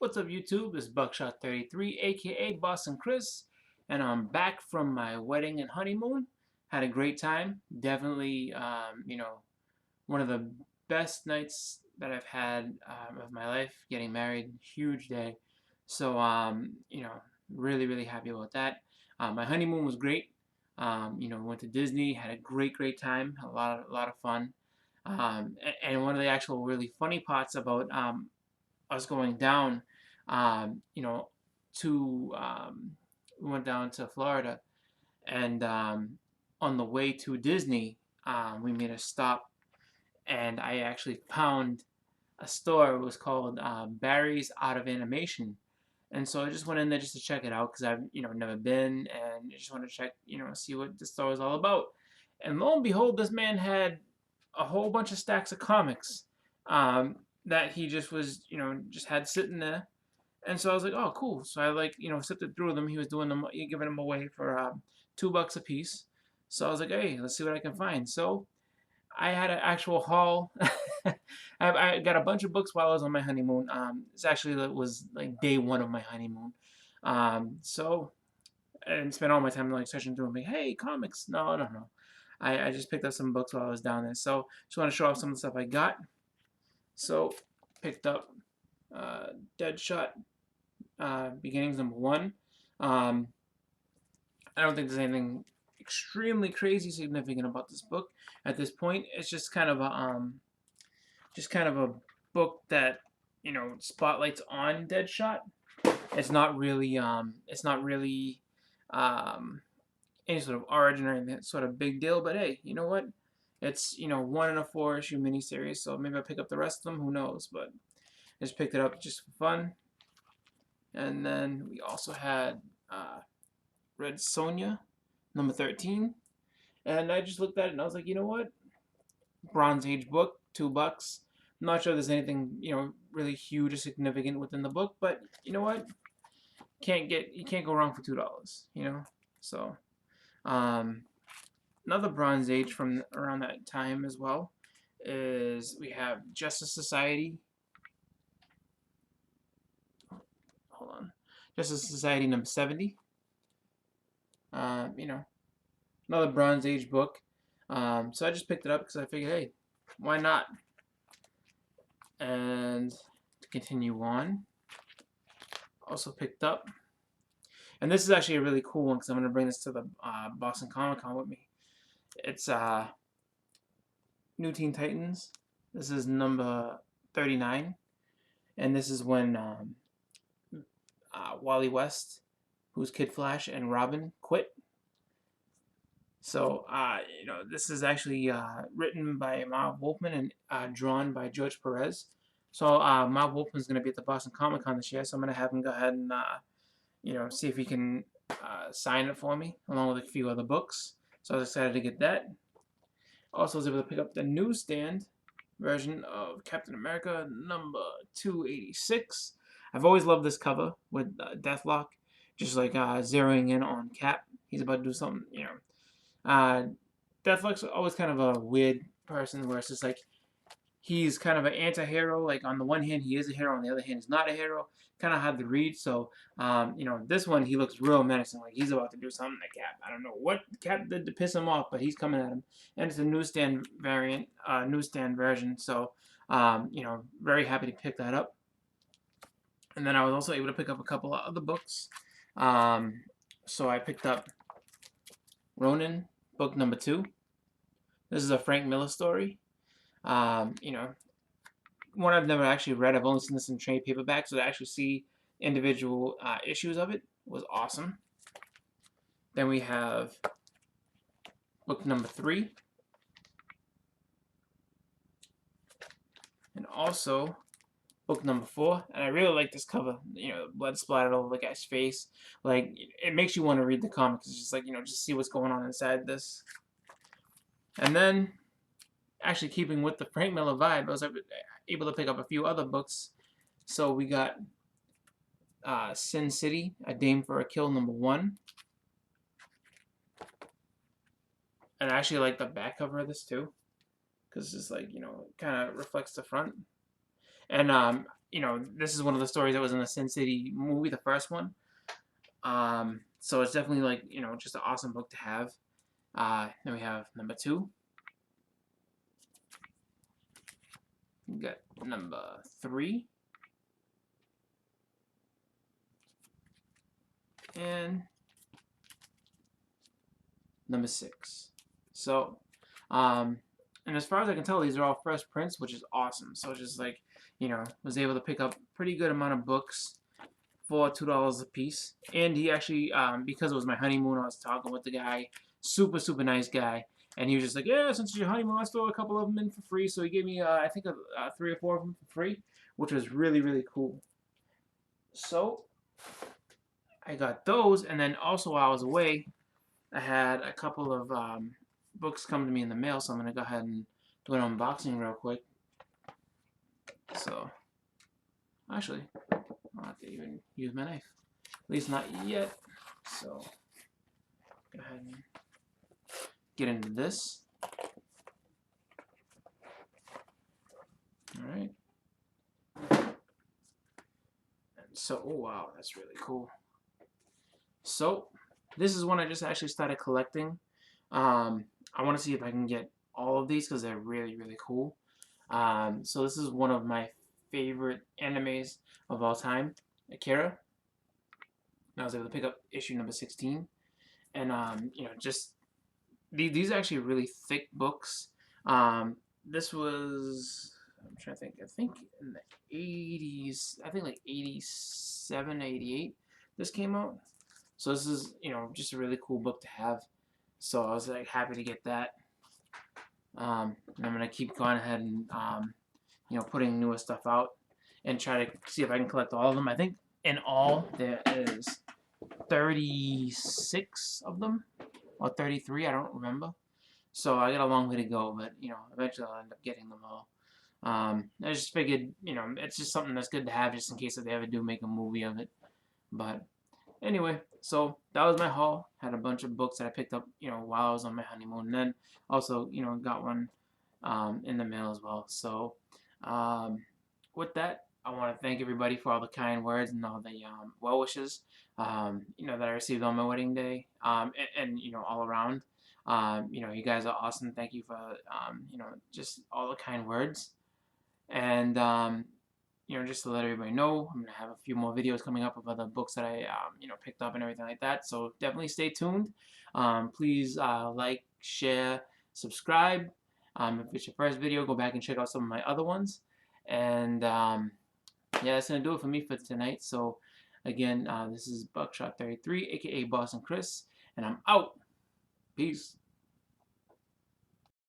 What's up, YouTube? It's Buckshot33, aka Boston Chris, and I'm back from my wedding and honeymoon. Had a great time. Definitely, one of the best nights that I've had of my life. Getting married, huge day. So, really, really happy about that. My honeymoon was great. Went to Disney, had a great time, a lot of fun. And one of the actual really funny parts about us going down, um, you know, to we went down to Florida, and on the way to Disney, we made a stop, and I actually found a store. It was called Barry's Out of Animation, and so I just went in there just to check it out because I've never been, and I just want to check, see what the store is all about. And lo and behold, this man had a whole bunch of stacks of comics um, that he just was, just had sitting there. And so I was like, oh, cool. So I sifted through them. He was doing them, giving them away for $2 a piece. So I was like, hey, let's see what I can find. So I had an actual haul. I got a bunch of books while I was on my honeymoon. It was like day one of my honeymoon. So I didn't spend all my time like searching through and being, hey, comics. No, no, no. I just picked up some books while I was down there. So just want to show off some of the stuff I got. So picked up Deadshot Beginnings #1. Um, I don't think there's anything extremely crazy significant about this book at this point. It's just kind of a book that spotlights on Deadshot. It's not really um, any sort of origin or anything sort of big deal. But hey, you know what? It's one in a 4-issue miniseries, so maybe I'll pick up the rest of them. Who knows? But I just picked it up just for fun. And then we also had Red Sonja, #13. And I just looked at it and I was like, you know what? Bronze Age book, $2. I'm not sure there's anything, really huge or significant within the book, but you know what? You can't go wrong for $2, So, um, another Bronze Age from around that time as well is we have Justice Society. Hold on. Justice Society #70. You know, another Bronze Age book. So I just picked it up because I figured, hey, why not? And to continue on, also picked up, and this is actually a really cool one because I'm going to bring this to the Boston Comic Con with me. It's New Teen Titans. This is number 39, and this is when Wally West, who's Kid Flash, and Robin quit. So, this is actually written by Marv Wolfman and drawn by George Perez. So, Marv Wolfman's going to be at the Boston Comic Con this year, so I'm going to have him go ahead and, see if he can sign it for me, along with a few other books. So, I was excited to get that. Also, I was able to pick up the newsstand version of Captain America #286. I've always loved this cover with Deathlock, just like zeroing in on Cap. He's about to do something, Deathlock's always kind of a weird person where it's just like he's kind of an anti-hero. Like on the one hand he is a hero, on the other hand he's not a hero. Kind of hard to read. So this one he looks real menacing, like he's about to do something to Cap. I don't know what Cap did to piss him off, but he's coming at him. And it's a newsstand variant, newsstand version. So very happy to pick that up. And then I was also able to pick up a couple of other books. So I picked up Ronin, book #2. This is a Frank Miller story. One I've never actually read. I've only seen this in trade paperback, so to actually see individual issues of it was awesome. Then we have book #3. And also book #4. And I really like this cover. Blood splattered all over the guy's face. Like, it makes you want to read the comics. It's just like, just see what's going on inside this. And then, actually keeping with the Frank Miller vibe, I was able to pick up a few other books. So we got Sin City, A Dame for a Kill #1. And I actually like the back cover of this too, because it's like, it kind of reflects the front. And this is one of the stories that was in the Sin City movie, the first one. So it's definitely like, just an awesome book to have. Then we have number 2. We got number 3. And number 6. So, and as far as I can tell, these are all fresh prints, which is awesome. So just like, was able to pick up pretty good amount of books for $2 a piece. And he actually, because it was my honeymoon, I was talking with the guy, super, super nice guy. And he was just like, yeah, since it's your honeymoon, let's throw a couple of them in for free. So he gave me, I think, 3 or 4 of them for free, which was really, really cool. So I got those. And then also while I was away, I had a couple of books come to me in the mail. So I'm going to go ahead and do an unboxing real quick. So, actually, I don't have to even use my knife. At least not yet. So, go ahead and get into this. Alright. So, oh wow, that's really cool. So, this is one I just actually started collecting. I want to see if I can get all of these because they're really, really cool. So this is one of my favorite animes of all time, Akira. I was able to pick up issue number 16, and just these are actually really thick books. This was, I'm trying to think. I think in the 80s. I think like 87, 88. This came out. So this is just a really cool book to have. So I was like happy to get that. And I'm gonna keep going ahead and putting newer stuff out and try to see if I can collect all of them. I think in all there is 36 of them or 33. I don't remember. So I got a long way to go, but eventually I'll end up getting them all. I just figured it's just something that's good to have just in case if they ever do make a movie of it. But anyway, so that was my haul. Had a bunch of books that I picked up, while I was on my honeymoon. And then also, got one in the mail as well. So with that, I want to thank everybody for all the kind words and all the well wishes, that I received on my wedding day, and all around. You guys are awesome. Thank you for, just all the kind words. And just to let everybody know, I'm gonna have a few more videos coming up of other books that I, picked up and everything like that. So definitely stay tuned. Please like, share, subscribe. If it's your first video, go back and check out some of my other ones. And yeah, that's gonna do it for me for tonight. So again, this is Buckshot 33, aka Boston Chris, and I'm out. Peace.